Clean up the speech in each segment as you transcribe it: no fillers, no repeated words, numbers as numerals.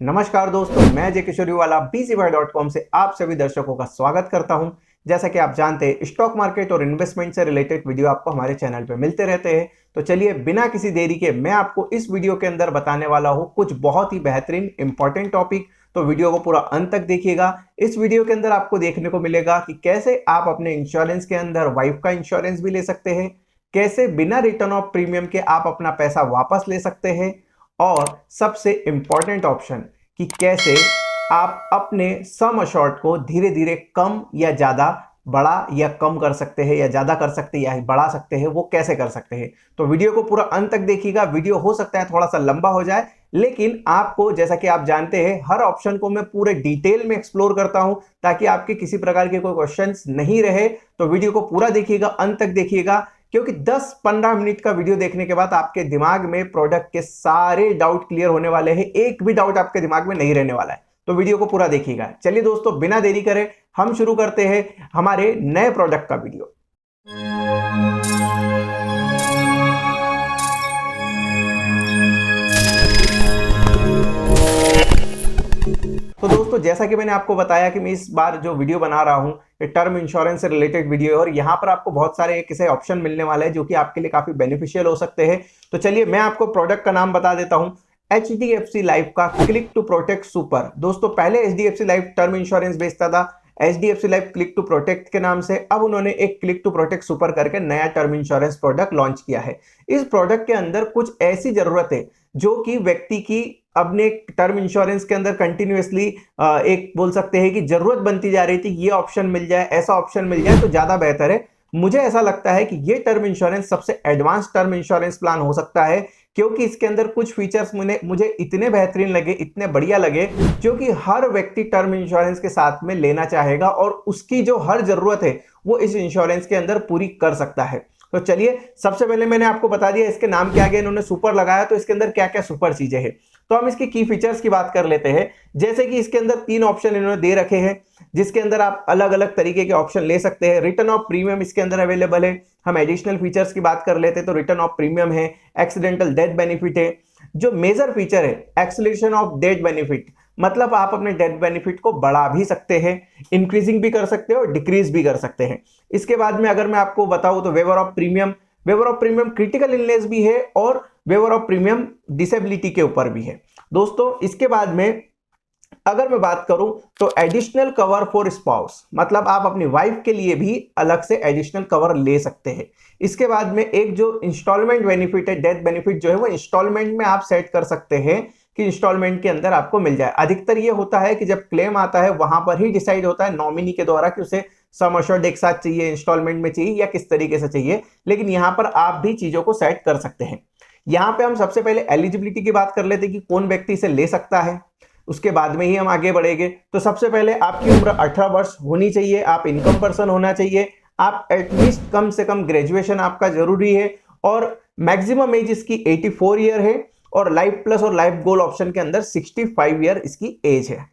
नमस्कार दोस्तों, मैं जय किशोरीवाला BCBuy.com से आप सभी दर्शकों का स्वागत करता हूं। जैसा कि आप जानते हैं, स्टॉक मार्केट और इन्वेस्टमेंट से रिलेटेड वीडियो आपको हमारे चैनल पे मिलते रहते हैं। तो चलिए बिना किसी देरी के मैं आपको इस वीडियो के अंदर बताने वाला हूं कुछ बहुत ही बेहतरीन इंपॉर्टेंट टॉपिक। तो वीडियो को पूरा अंत तक देखिएगा। इस वीडियो के अंदर आपको देखने को मिलेगा कि कैसे आप अपने इंश्योरेंस के अंदर वाइफ का इंश्योरेंस भी ले सकते हैं, कैसे बिना रिटर्न ऑफ प्रीमियम के आप अपना पैसा वापस ले सकते हैं, और सबसे इंपॉर्टेंट ऑप्शन कि कैसे आप अपने सम अशॉर्ट को धीरे धीरे कम या ज्यादा बड़ा या कम कर सकते हैं, या ज्यादा कर सकते हैं या बढ़ा सकते हैं, वो कैसे कर सकते हैं। तो वीडियो को पूरा अंत तक देखिएगा। वीडियो हो सकता है थोड़ा सा लंबा हो जाए, लेकिन आपको, जैसा कि आप जानते हैं, हर ऑप्शन को मैं पूरे डिटेल में एक्सप्लोर करता हूं ताकि आपके किसी प्रकार के कोई क्वेश्चंस नहीं रहे। तो वीडियो को पूरा देखिएगा, अंत तक देखिएगा, क्योंकि 10-15 मिनट का वीडियो देखने के बाद आपके दिमाग में प्रोडक्ट के सारे डाउट क्लियर होने वाले हैं। एक भी डाउट आपके दिमाग में नहीं रहने वाला है। तो वीडियो को पूरा देखिएगा। चलिए दोस्तों, बिना देरी करे हम शुरू करते हैं हमारे नए प्रोडक्ट का वीडियो। तो दोस्तों, जैसा कि मैंने आपको बताया कि मैं इस बार जो वीडियो बना रहा हूं ये टर्म इंश्योरेंस से रिलेटेड वीडियो है, और यहां पर आपको बहुत सारे एक ऐसे ऑप्शन मिलने वाले हैं जो कि आपके लिए काफी बेनिफिशियल हो सकते हैं। तो चलिए मैं आपको प्रोडक्ट का नाम बता देता हूं। HDFC लाइफ का क्लिक टू प्रोटेक्ट सुपर। दोस्तों, पहले HDFC लाइफ टर्म इंश्योरेंस बेचता था HDFC life click to protect के नाम से। अब उन्होंने एक क्लिक टू प्रोटेक्ट सुपर करके नया टर्म इंश्योरेंस प्रोडक्ट लॉन्च किया है। इस प्रोडक्ट के अंदर कुछ ऐसी जरूरत है जो कि व्यक्ति की अपने टर्म इंश्योरेंस के अंदर कंटिन्यूअसली एक बोल सकते हैं कि जरूरत बनती जा रही थी। ये ऑप्शन मिल जाए, ऐसा ऑप्शन मिल जाए तो ज्यादा बेहतर है। मुझे ऐसा लगता है कि ये टर्म इंश्योरेंस सबसे एडवांस टर्म इंश्योरेंस प्लान हो सकता है, क्योंकि इसके अंदर कुछ फीचर्स मुझे इतने बेहतरीन लगे, इतने बढ़िया लगे, जो कि हर व्यक्ति टर्म इंश्योरेंस के साथ में लेना चाहेगा, और उसकी जो हर जरूरत है वो इस इंश्योरेंस के अंदर पूरी कर सकता है। तो चलिए, सबसे पहले मैंने आपको बता दिया इसके नाम के आगे इन्होंने सुपर लगाया, तो इसके अंदर क्या क्या सुपर चीजें हैं। तो हम इसकी की फीचर्स की बात कर लेते हैं। जैसे कि इसके अंदर 3 ऑप्शन इन्होंने दे रखे हैं, जिसके अंदर आप अलग अलग तरीके के ऑप्शन ले सकते हैं। रिटर्न ऑफ प्रीमियम इसके अंदर अवेलेबल है। हम एडिशनल फीचर्स की बात कर लेते हैं तो रिटर्न ऑफ प्रीमियम है, एक्सीडेंटल डेथ बेनिफिट है। जो मेजर फीचर है एक्सेलरेशन ऑफ डेथ बेनिफिट, मतलब आप अपने डेथ बेनिफिट को बढ़ा भी सकते हैं, इंक्रीजिंग भी कर सकते हैं और डिक्रीज भी कर सकते हैं। इसके बाद में अगर मैं आपको बताऊं तो waiver of premium, waiver of premium critical illness भी है, और वेवर ऑफ प्रीमियम डिसेबिलिटी के ऊपर भी है। दोस्तों, इसके बाद में अगर मैं बात करूं तो एडिशनल कवर फॉर स्पाउस, मतलब आप अपनी वाइफ के लिए भी अलग से एडिशनल कवर ले सकते हैं। इसके बाद में एक जो इंस्टॉलमेंट बेनिफिट है, डेथ बेनिफिट जो है वो इंस्टॉलमेंट में आप सेट कर सकते हैं कि इंस्टॉलमेंट के अंदर आपको मिल जाए। अधिकतर ये होता है कि जब क्लेम आता है वहां पर ही डिसाइड होता है नॉमिनी के द्वारा कि उसे सम अश्योर्ड एक साथ चाहिए, इंस्टॉलमेंट में चाहिए, या किस तरीके से चाहिए, लेकिन यहां पर आप भी चीजों को सेट कर सकते हैं। यहां पे हम सबसे पहले एलिजिबिलिटी की बात कर लेते हैं कि कौन व्यक्ति इसे ले सकता है, उसके बाद में ही हम आगे बढ़ेंगे। तो सबसे पहले आपकी उम्र 18 वर्ष होनी चाहिए, आप इनकम पर्सन होना चाहिए, आप एटलीस्ट कम से कम ग्रेजुएशन आपका जरूरी है, और मैक्सिमम एज इसकी 84 ईयर है, और लाइफ प्लस और लाइफ गोल ऑप्शन के अंदर 65 ईयर इसकी एज है।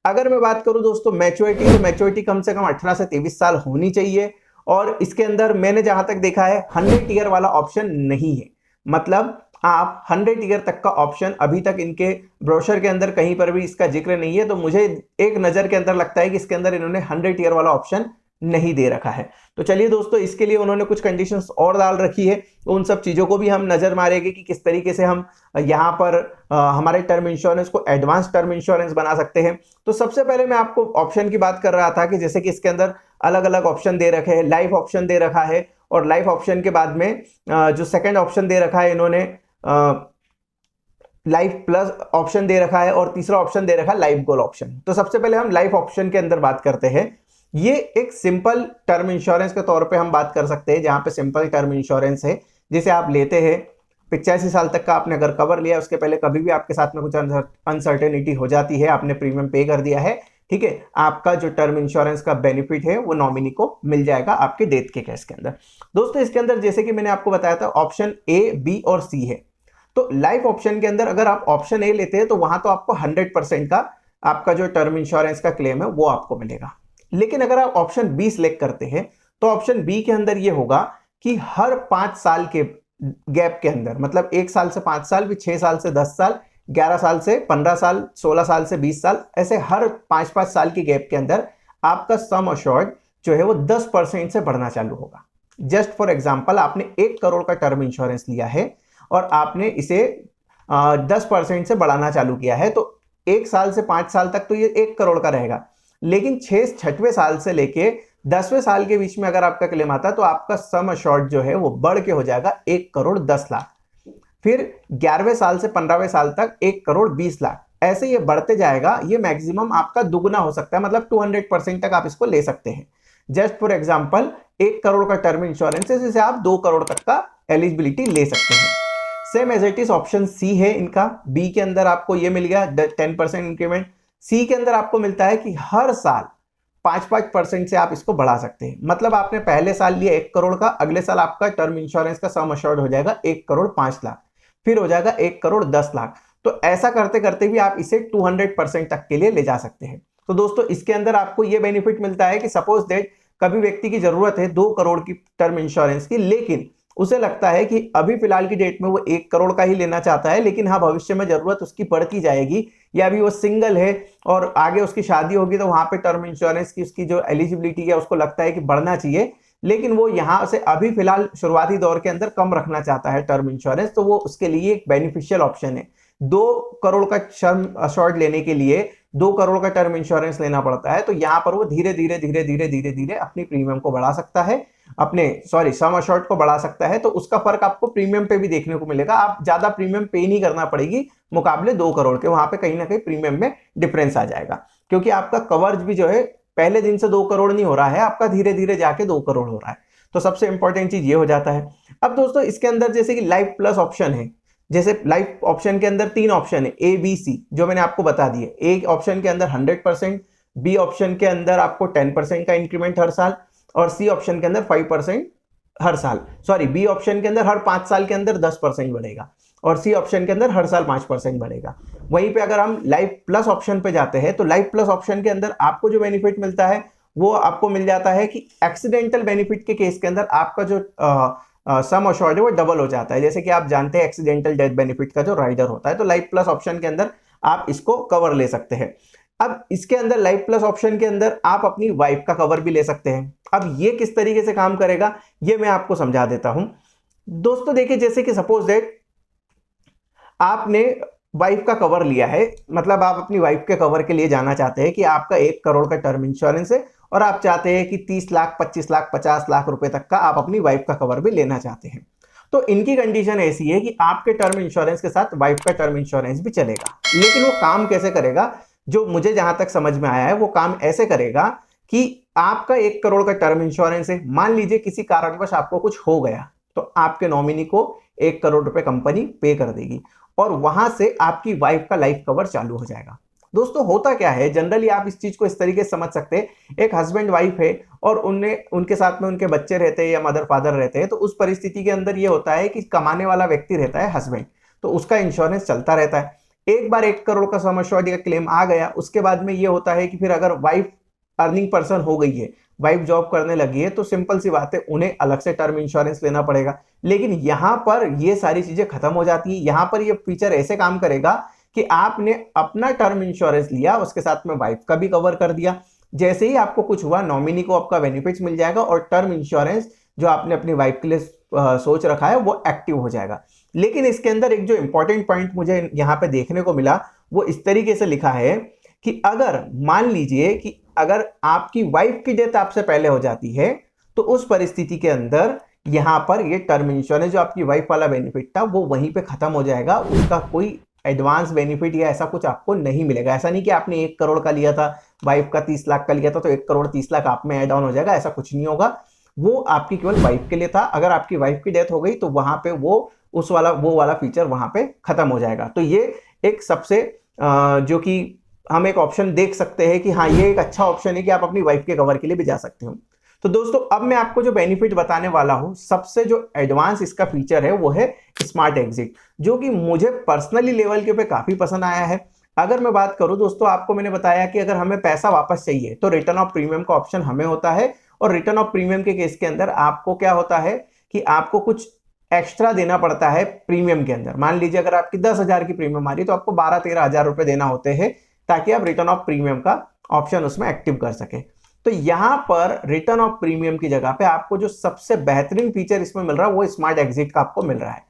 अगर मैं बात करूं दोस्तों मैच्योरिटी, तो मैच्योरिटी कम से कम 18 से 23 साल होनी चाहिए, और इसके अंदर मैंने जहां तक देखा है 100 ईयर वाला ऑप्शन नहीं है। मतलब आप 100 ईयर तक का ऑप्शन अभी तक इनके ब्रोशर के अंदर कहीं पर भी इसका जिक्र नहीं है। तो मुझे एक नजर के अंदर लगता है कि इसके अंदर इन्होंने 100 ईयर वाला ऑप्शन नहीं दे रखा है। तो चलिए दोस्तों, इसके लिए उन्होंने कुछ कंडीशंस और डाल रखी है, तो उन सब चीजों को भी हम नजर मारेंगे कि किस तरीके से हम यहाँ पर हमारे टर्म इंश्योरेंस को एडवांस टर्म इंश्योरेंस बना सकते हैं। तो सबसे पहले मैं आपको ऑप्शन की बात कर रहा था कि जैसे कि इसके अंदर अलग अलग ऑप्शन दे रखे हैं। लाइफ ऑप्शन दे रखा है, और लाइफ ऑप्शन के बाद में जो सेकंड ऑप्शन दे रखा है इन्होंने लाइफ प्लस ऑप्शन दे रखा है, और तीसरा ऑप्शन दे रखा है लाइफ गोल ऑप्शन। तो सबसे पहले हम लाइफ ऑप्शन के अंदर बात करते हैं। ये एक सिंपल टर्म इंश्योरेंस के तौर पे हम बात कर सकते हैं, जहां पे सिंपल टर्म इंश्योरेंस है जिसे आप लेते हैं 85 साल तक का आपने अगर कवर लिया, उसके पहले कभी भी आपके साथ में कुछ अनसर्टेनिटी हो जाती है, आपने प्रीमियम पे कर दिया है, ठीक है, आपका जो टर्म इंश्योरेंस का बेनिफिट है वो नॉमिनी को मिल जाएगा आपके डेथ के केस के अंदर। दोस्तों, इसके अंदर जैसे कि मैंने आपको बताया था ऑप्शन A, B और C है। तो लाइफ ऑप्शन के अंदर अगर आप ऑप्शन ए लेते हैं तो वहां तो आपको 100% का आपका जो टर्म इंश्योरेंस का क्लेम है वो आपको मिलेगा। लेकिन अगर आप ऑप्शन बी सिलेक्ट करते हैं तो ऑप्शन बी के अंदर ये होगा कि हर 5 साल के गैप के अंदर, मतलब 1 साल से 5 साल, फिर 6 साल से 10 साल, 11 साल से 15 साल, 16 साल से 20 साल, ऐसे हर 5-5 साल की गैप के अंदर आपका सम अश्योर्ड जो है वो 10% से बढ़ना चालू होगा। जस्ट फॉर एग्जांपल, आपने 1 करोड़ का टर्म इंश्योरेंस लिया है और आपने इसे 10% से बढ़ाना चालू किया है, तो 1 साल से 5 साल तक तो ये 1 करोड़ का रहेगा, लेकिन 6वें साल से लेके 10वें साल के बीच में अगर आपका क्लेम आता है तो आपका सम अश्योर्ड जो है वो बढ़ के हो जाएगा 1 करोड़ 10 लाख। फिर 11वें साल से 15वें साल तक 1 करोड़ 20 लाख, ऐसे ये बढ़ते जाएगा। ये मैक्सिमम आपका दुगना हो सकता है, मतलब 200% तक आप इसको ले सकते हैं। जस्ट फॉर एग्जांपल, 1 करोड़ का टर्म इंश्योरेंस है जिसे आप 2 करोड़ तक का एलिजिबिलिटी ले सकते हैं। Same as it is option C है इनका। बी के अंदर आपको ये मिल गया 10% इंक्रीमेंट। सी के अंदर आपको मिलता है कि हर साल 5-5% से आप इसको बढ़ा सकते हैं। मतलब आपने पहले साल लिया 1 करोड़ का, अगले साल आपका टर्म इंश्योरेंस का सम अश्योर्ड हो जाएगा 1 करोड़ 5 लाख, फिर हो जाएगा 1 करोड़ 10 लाख। तो ऐसा करते करते भी आप इसे 200% तक के लिए ले जा सकते हैं। तो दोस्तों, इसके अंदर आपको यह बेनिफिट मिलता है कि सपोज दैट कभी व्यक्ति की जरूरत है 2 करोड़ की टर्म इंश्योरेंस की, लेकिन उसे लगता है कि अभी फिलहाल की डेट में वो 1 करोड़ का ही लेना चाहता है, लेकिन हाँ भविष्य में जरूरत उसकी बढ़ती जाएगी, या अभी वो सिंगल है और आगे उसकी शादी होगी तो वहां पे टर्म इंश्योरेंस की उसकी जो एलिजिबिलिटी है उसको लगता है कि बढ़ना चाहिए, लेकिन वो यहां से अभी फिलहाल शुरुआती दौर के अंदर कम रखना चाहता है टर्म इंश्योरेंस, तो वो उसके लिए एक बेनिफिशियल ऑप्शन है। 2 करोड़ का टर्म अश्योर्ड लेने के लिए 2 करोड़ का टर्म इंश्योरेंस लेना पड़ता है, तो यहां पर वो धीरे धीरे धीरे धीरे धीरे धीरे अपनी प्रीमियम को बढ़ा सकता है, सम अश्योर्ड को बढ़ा सकता है। तो उसका फर्क आपको प्रीमियम पे भी देखने को मिलेगा। आप ज्यादा प्रीमियम पे नहीं करना पड़ेगी मुकाबले 2 करोड़ के, वहां पे कहीं ना कहीं प्रीमियम में डिफरेंस आ जाएगा, क्योंकि आपका कवरेज भी जो है पहले दिन से 2 करोड़ नहीं हो रहा है, आपका धीरे धीरे जाके 2 करोड़ हो रहा है। तो सबसे इंपॉर्टेंट चीज ये हो जाता है। अब दोस्तों, इसके अंदर जैसे कि लाइफ प्लस ऑप्शन है, जैसे लाइफ ऑप्शन के अंदर 3 ऑप्शन है A B C, जो मैंने आपको बता दिए। ए ऑप्शन के अंदर 100%, बी ऑप्शन के अंदर आपको 10% का इंक्रीमेंट हर साल, और सी ऑप्शन के अंदर 5% हर साल, सॉरी बी ऑप्शन के अंदर हर 5 साल के अंदर 10% बढ़ेगा, और सी ऑप्शन के अंदर हर साल 5% बढ़ेगा। वहीं पे अगर हम लाइफ प्लस ऑप्शन पे जाते हैं तो लाइफ प्लस ऑप्शन के अंदर आपको जो बेनिफिट मिलता है वो आपको मिल जाता है कि एक्सीडेंटल बेनिफिट के केस के अंदर आपका जो सम अश्योर्ड है वो डबल हो जाता है। जैसे कि आप जानते हैं एक्सीडेंटल डेथ बेनिफिट का जो राइडर होता है, तो लाइफ प्लस ऑप्शन के अंदर आप इसको कवर ले सकते हैं। अब इसके अंदर लाइफ प्लस ऑप्शन के अंदर आप अपनी वाइफ का कवर भी ले सकते हैं। अब ये किस तरीके से काम करेगा ये मैं आपको समझा देता हूं। दोस्तों देखिए, जैसे कि सपोज दैट आपने वाइफ का कवर लिया है, मतलब आप अपनी वाइफ के कवर के लिए जाना चाहते हैं कि आपका 1 करोड़ का टर्म इंश्योरेंस है और आप चाहते हैं कि 30 लाख, 25 लाख, 50 लाख रुपए तक का आप अपनी वाइफ का कवर भी लेना चाहते हैं। तो इनकी कंडीशन ऐसी है कि आपके टर्म इंश्योरेंस के साथ वाइफ का टर्म इंश्योरेंस भी चलेगा, लेकिन वो काम कैसे करेगा, जो मुझे जहां तक समझ में आया है वो काम ऐसे करेगा कि आपका 1 करोड़ का टर्म इंश्योरेंस है, मान लीजिए किसी कारणवश आपको कुछ हो गया तो आपके नॉमिनी को 1 करोड़ रुपए कंपनी पे कर देगी और वहां से आपकी वाइफ का लाइफ कवर चालू हो जाएगा। दोस्तों होता क्या है, जनरली आप इस चीज को इस तरीके से समझ सकते हैं, एक हस्बैंड वाइफ है और उनके साथ में उनके बच्चे रहते हैं या मदर फादर रहते हैं, तो उस परिस्थिति के अंदर ये होता है कि कमाने वाला व्यक्ति रहता है हस्बैंड, तो उसका इंश्योरेंस चलता रहता है। एक बार 1 करोड़ का सम एश्योर्ड का क्लेम आ गया, उसके बाद में ये होता है कि फिर अगर वाइफ अर्निंग पर्सन हो गई है, वाइफ जॉब करने लगी है, तो सिंपल सी बात है उन्हें अलग से टर्म इंश्योरेंस लेना पड़ेगा। लेकिन यहां पर ये सारी चीजें खत्म हो जाती है। यहां पर ये फीचर ऐसे काम करेगा कि आपने अपना टर्म इंश्योरेंस लिया, उसके साथ में वाइफ का भी कवर कर दिया, जैसे ही आपको कुछ हुआ नॉमिनी को आपका बेनिफिट्स मिल जाएगा और टर्म इंश्योरेंस जो आपने अपनी वाइफ के लिए सोच रखा है वो एक्टिव हो जाएगा। लेकिन इसके अंदर एक जो इंपॉर्टेंट पॉइंट मुझे यहाँ पे देखने को मिला वो इस तरीके से लिखा है कि अगर मान लीजिए कि अगर आपकी वाइफ की डेथ आपसे पहले हो जाती है तो उस परिस्थिति के अंदर यहां पर ये टर्म इंश्योरेंस जो आपकी वाइफ वाला बेनिफिट था वो वहीं पे खत्म हो जाएगा, उसका कोई एडवांस बेनिफिट या ऐसा कुछ आपको नहीं मिलेगा। ऐसा नहीं कि आपने 1 करोड़ का लिया था, वाइफ का 30 लाख का लिया था तो 1 करोड़ 30 लाख आप में ऐड ऑन हो जाएगा, ऐसा कुछ नहीं होगा। वो आपकी केवल वाइफ के लिए था। अगर आपकी वाइफ की डेथ हो गई तो वहां पे वो वाला फीचर वहां पे खत्म हो जाएगा। तो ये एक सबसे जो कि हम एक ऑप्शन देख सकते हैं कि हाँ ये एक अच्छा ऑप्शन है कि आप अपनी वाइफ के कवर के लिए भी जा सकते हो। तो दोस्तों अब मैं आपको जो बेनिफिट बताने वाला हूं, सबसे जो एडवांस इसका फीचर है वो है स्मार्ट एग्जिट, जो कि मुझे पर्सनली लेवल के पे काफी पसंद आया है। अगर मैं बात करूं दोस्तों, आपको मैंने बताया कि अगर हमें पैसा वापस चाहिए तो रिटर्न ऑफ प्रीमियम का ऑप्शन हमें होता है, और रिटर्न ऑफ प्रीमियम के केस के अंदर आपको क्या होता है कि आपको कुछ एक्स्ट्रा देना पड़ता है प्रीमियम के अंदर। मान लीजिए अगर आपकी 10,000 की प्रीमियम आ रही है तो आपको 12-13 हजार रुपए देना होते हैं ताकि आप रिटर्न ऑफ प्रीमियम का ऑप्शन उसमें एक्टिव कर सके। तो यहां पर रिटर्न ऑफ प्रीमियम की जगह पे आपको जो सबसे बेहतरीन फीचर इसमें मिल रहा है वो स्मार्ट एग्जिट का आपको मिल रहा है।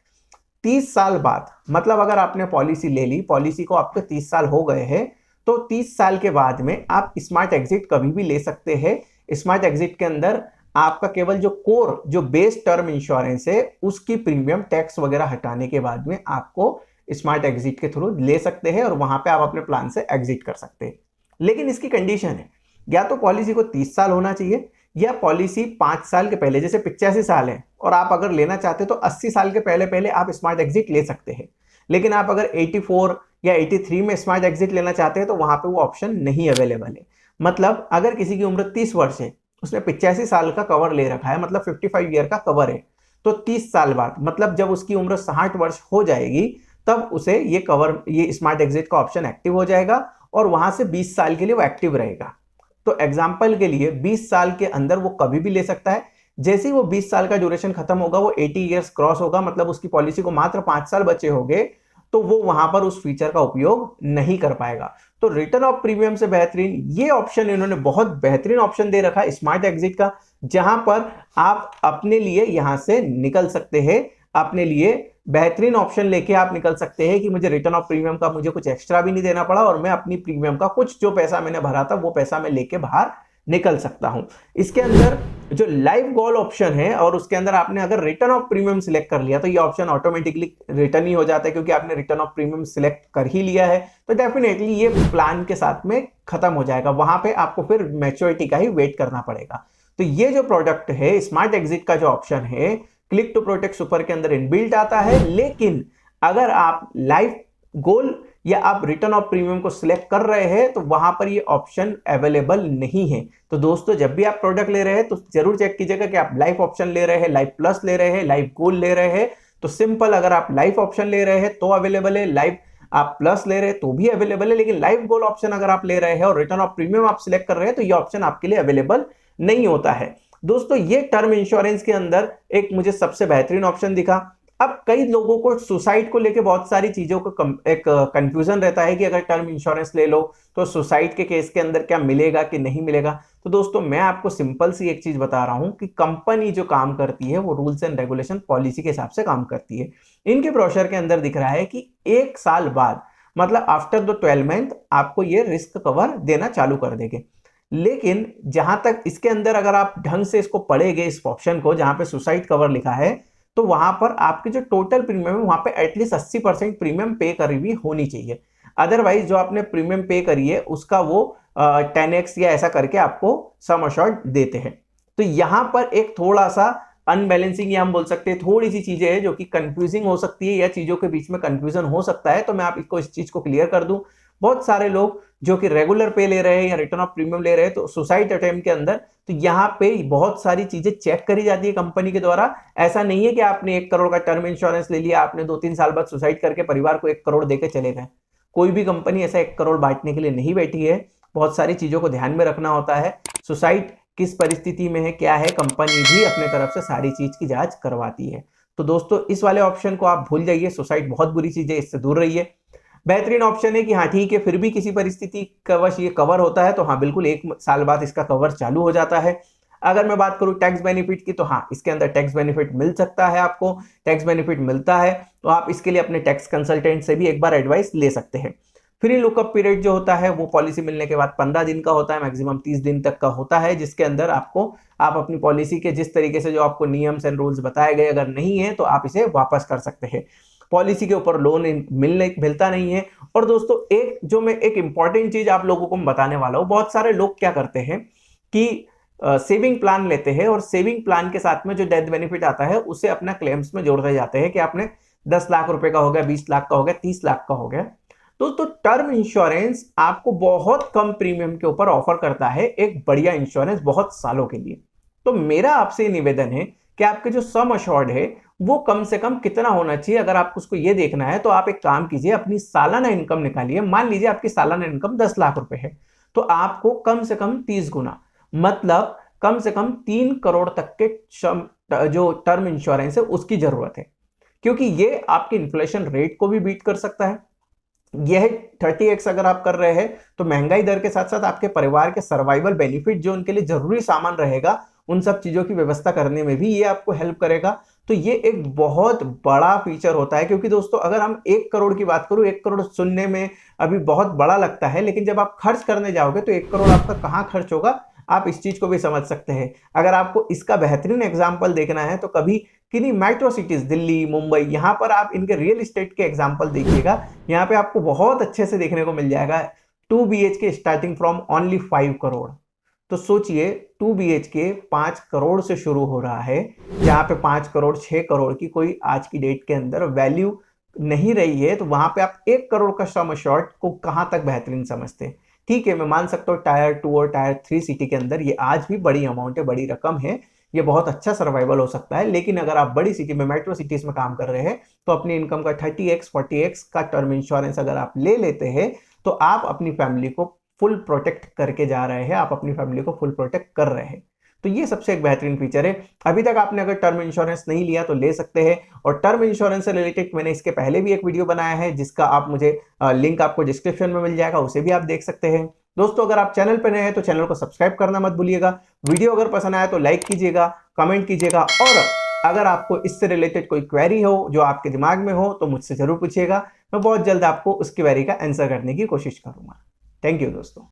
30 साल बाद, मतलब अगर आपने पॉलिसी ले ली, पॉलिसी को आपको 30 साल हो गए हैं, तो 30 साल के बाद में आप स्मार्ट एग्जिट कभी भी ले सकते हैं। स्मार्ट एग्जिट के अंदर आपका केवल जो कोर, जो बेस टर्म इंश्योरेंस है, उसकी प्रीमियम टैक्स वगैरह हटाने के बाद में आपको स्मार्ट एग्जिट के थ्रू ले सकते हैं और वहां पे आप अपने प्लान से एग्जिट कर सकते हैं। लेकिन इसकी कंडीशन है, या तो पॉलिसी को 30 साल होना चाहिए, या पॉलिसी 5 साल के पहले, जैसे 85 साल है और आप अगर लेना चाहते तो 80 साल के पहले पहले आप स्मार्ट एग्जिट ले सकते हैं। लेकिन आप अगर 84 या 83 में स्मार्ट एग्जिट लेना चाहते हैं तो वहां पे वो ऑप्शन नहीं अवेलेबल है। मतलब अगर किसी की उम्र 30 वर्ष है, उसने 85 साल का कवर ले रखा है, मतलब 55 ईयर का कवर है, तो 30 साल बाद, मतलब जब उसकी उम्र 60 वर्ष हो जाएगी, तब उसे ये कवर, ये स्मार्ट एग्जिट का ऑप्शन एक्टिव हो जाएगा और वहां से 20 साल के लिए वो एक्टिव रहेगा। तो एग्जाम्पल के लिए 20 साल के अंदर वो कभी भी ले सकता है। जैसे ही वो 20 साल का ड्यूरेशन खत्म होगा, वो 80 ईयर्स क्रॉस होगा, मतलब उसकी पॉलिसी को मात्र 5 साल बचे होंगे, तो वो वहां पर उस फीचर का उपयोग नहीं कर पाएगा। तो रिटर्न ऑफ प्रीमियम से बेहतरीन ये ऑप्शन, इन्होंने बहुत बेहतरीन ऑप्शन दे रखा है स्मार्ट एग्जिट का, जहां पर आप अपने लिए यहां से निकल सकते हैं, अपने लिए बेहतरीन ऑप्शन लेके आप निकल सकते हैं कि मुझे रिटर्न ऑफ प्रीमियम का मुझे कुछ एक्स्ट्रा भी नहीं देना पड़ा और मैं अपनी प्रीमियम का कुछ जो पैसा मैंने भरा था वो पैसा मैं लेके बाहर निकल सकता हूं। इसके अंदर जो लाइफ गोल ऑप्शन है और उसके अंदर आपने अगर रिटर्न ऑफ प्रीमियम सिलेक्ट कर लिया तो ये ऑप्शन ऑटोमेटिकली रिटर्न ही हो जाता है, क्योंकि आपने रिटर्न ऑफ प्रीमियम सिलेक्ट कर ही लिया है। तो डेफिनेटली ये प्लान के साथ में खत्म हो जाएगा, वहां पे आपको फिर मैच्योरिटी का ही वेट करना पड़ेगा। तो ये जो प्रोडक्ट है स्मार्ट एग्जिट का जो ऑप्शन है, क्लिक टू प्रोटेक्ट सुपर के अंदर इनबिल्ट आता है। लेकिन अगर आप लाइफ गोल या आप रिटर्न ऑफ प्रीमियम को सिलेक्ट कर रहे हैं तो वहां पर ये ऑप्शन अवेलेबल नहीं है। तो दोस्तों, जब भी आप प्रोडक्ट ले रहे हैं तो जरूर चेक कीजिएगा कि आप लाइफ ऑप्शन ले रहे हैं, लाइफ प्लस ले रहे हैं, लाइफ गोल ले रहे हैं। तो सिंपल, अगर आप लाइफ ऑप्शन ले रहे हैं तो अवेलेबल है, लाइफ आप प्लस ले रहे हैं तो भी अवेलेबल है, लेकिन लाइफ गोल ऑप्शन अगर आप ले रहे हैं और रिटर्न ऑफ प्रीमियम आप सिलेक्ट कर रहे हैं तो ये ऑप्शन आपके लिए अवेलेबल नहीं होता है। दोस्तों, ये टर्म इंश्योरेंस के अंदर एक मुझे सबसे बेहतरीन ऑप्शन दिखा। अब कई लोगों को सुसाइड को लेके बहुत सारी चीजों का एक कंफ्यूजन रहता है कि अगर टर्म इंश्योरेंस ले लो तो सुसाइड के केस के अंदर क्या मिलेगा कि नहीं मिलेगा। तो दोस्तों, मैं आपको सिंपल सी एक चीज बता रहा हूं कि कंपनी जो काम करती है वो रूल्स एंड रेगुलेशन पॉलिसी के हिसाब से काम करती है। इनके ब्रोशर के अंदर दिख रहा है कि 1 साल बाद, मतलब आफ्टर द 12 मंथ, आपको ये रिस्क कवर देना चालू कर देंगे। लेकिन जहां तक इसके अंदर अगर आप ढंग से इसको पढ़ेंगे, इस ऑप्शन को जहां पे सुसाइड कवर लिखा है, तो वहां पर आपकी जो टोटल प्रीमियम है वहां पे एटलीस्ट 80% प्रीमियम पे करी हुई होनी चाहिए। अदरवाइज जो आपने प्रीमियम पे करी है उसका वो 10x या ऐसा करके आपको सम अश्योर्ड देते हैं। तो यहां पर एक थोड़ा सा अनबैलेंसिंग, या हम बोल सकते हैं थोड़ी सी चीजें हैं जो कि कंफ्यूजिंग हो सकती है या चीजों के बीच में कंफ्यूजन हो सकता है। तो मैं आपको इस चीज को क्लियर कर दूं। बहुत सारे लोग जो कि रेगुलर पे ले रहे हैं या रिटर्न ऑफ प्रीमियम ले रहे हैं तो सुसाइड अटेम्प्ट के अंदर, तो यहाँ पे बहुत सारी चीजें चेक करी जाती है कंपनी के द्वारा। ऐसा नहीं है कि आपने 1 करोड़ का टर्म इंश्योरेंस ले लिया, आपने 2-3 साल बाद सुसाइड करके परिवार को 1 करोड़ देके चले गए। कोई भी कंपनी ऐसा 1 करोड़ बांटने के लिए नहीं बैठी है। बहुत सारी चीजों को ध्यान में रखना होता है। सुसाइड किस परिस्थिति में है, क्या है, कंपनी भी अपने तरफ से सारी चीज की जांच करवाती है। तो दोस्तों, इस वाले ऑप्शन को आप भूल जाइए। सुसाइड बहुत बुरी चीज है, इससे दूर रहिए। बेहतरीन ऑप्शन है कि हाँ ठीक है, फिर भी किसी परिस्थिति कवश ये कवर होता है तो हाँ बिल्कुल 1 साल बाद इसका कवर चालू हो जाता है। अगर मैं बात करूं टैक्स बेनिफिट की, तो हाँ इसके अंदर टैक्स बेनिफिट मिल सकता है। आपको टैक्स बेनिफिट मिलता है तो आप इसके लिए अपने टैक्स कंसल्टेंट से भी एक बार एडवाइस ले सकते हैं। फ्री लुकअप पीरियड जो होता है वो पॉलिसी मिलने के बाद 15 दिन का होता है, मैक्सिमम 30 दिन तक का होता है, जिसके अंदर आप अपनी पॉलिसी के जिस तरीके से जो आपको नियम्स एंड रूल्स बताए गए अगर नहीं है तो आप इसे वापस कर सकते हैं। पॉलिसी के ऊपर लोन मिलता नहीं है। और दोस्तों, एक इंपॉर्टेंट चीज आप लोगों को मैं बताने वाला हूं। बहुत सारे लोग क्या करते हैं कि सेविंग प्लान लेते हैं और सेविंग प्लान के साथ में जो डेथ बेनिफिट आता है उसे अपना क्लेम्स में जोड़ते जाते हैं कि आपने 10 लाख रुपए का हो गया, 20 लाख का हो गया, 30 लाख का हो गया। तो टर्म इंश्योरेंस आपको बहुत कम प्रीमियम के ऊपर ऑफर करता है एक बढ़िया इंश्योरेंस बहुत सालों के लिए। तो मेरा आपसे निवेदन है कि आपके जो सम अश्योर्ड है वो कम से कम कितना होना चाहिए। अगर आपको उसको ये देखना है तो आप एक काम कीजिए, अपनी सालाना इनकम निकालिए। मान लीजिए आपकी सालाना इनकम 10 लाख रुपए है तो आपको कम से कम 30 गुना, मतलब कम से कम 3 करोड़ तक के जो टर्म इंश्योरेंस है उसकी जरूरत है, क्योंकि ये आपके इन्फ्लेशन रेट को भी बीट कर सकता है। यह 30x अगर आप कर रहे हैं तो महंगाई दर के साथ साथ आपके परिवार के सर्वाइवल बेनिफिट जो उनके लिए जरूरी सामान रहेगा उन सब चीजों की व्यवस्था करने में भी ये आपको हेल्प करेगा। तो ये एक बहुत बड़ा फीचर होता है, क्योंकि दोस्तों अगर हम 1 करोड़ की बात करूं, 1 करोड़ सुनने में अभी बहुत बड़ा लगता है, लेकिन जब आप खर्च करने जाओगे तो 1 करोड़ आपका कहां खर्च होगा आप इस चीज को भी समझ सकते हैं। अगर आपको इसका बेहतरीन एग्जाम्पल देखना है तो कभी किन्हीं मेट्रो सिटीज दिल्ली मुंबई यहां पर आप इनके रियल एस्टेट के एग्जाम्पल देखिएगा, यहाँ पे आपको बहुत अच्छे से देखने को मिल जाएगा 2 BHK starting from only 5 crore. तो सोचिए 2 BHK 5 करोड़ से शुरू हो रहा है, जहां पे 5 करोड़ 6 करोड़ की कोई आज की डेट के अंदर वैल्यू नहीं रही है, तो वहां पे आप 1 करोड़ का सम अश्योर्ड को कहां तक बेहतरीन समझते हैं। ठीक है, मैं मान सकता हूँ टायर 2 और टायर 3 सिटी के अंदर ये आज भी बड़ी अमाउंट है, बड़ी रकम है, ये बहुत अच्छा सर्वाइवल हो सकता है। लेकिन अगर आप बड़ी सिटी में मेट्रो सिटीज में काम कर रहे हैं तो अपनी इनकम का 30x 40x का टर्म इंश्योरेंस अगर आप ले लेते हैं तो आप अपनी फैमिली को फुल प्रोटेक्ट करके जा रहे हैं, आप अपनी फैमिली को फुल प्रोटेक्ट कर रहे हैं। तो ये सबसे एक बेहतरीन फीचर है। अभी तक आपने अगर टर्म इंश्योरेंस नहीं लिया तो ले सकते हैं, और टर्म इंश्योरेंस से रिलेटेड मैंने इसके पहले भी एक वीडियो बनाया है जिसका आप मुझे लिंक आपको डिस्क्रिप्शन में मिल जाएगा, उसे भी आप देख सकते हैं। दोस्तों अगर आप चैनल पर नए हैं तो चैनल को सब्सक्राइब करना मत भूलिएगा। वीडियो अगर पसंद आया तो लाइक कीजिएगा, कमेंट कीजिएगा, और अगर आपको इससे रिलेटेड कोई क्वेरी हो जो आपके दिमाग में हो तो मुझसे जरूर पूछिएगा। मैं बहुत जल्द आपको उस क्वेरी का आंसर करने की कोशिश करूंगा। थैंक यू दोस्तों।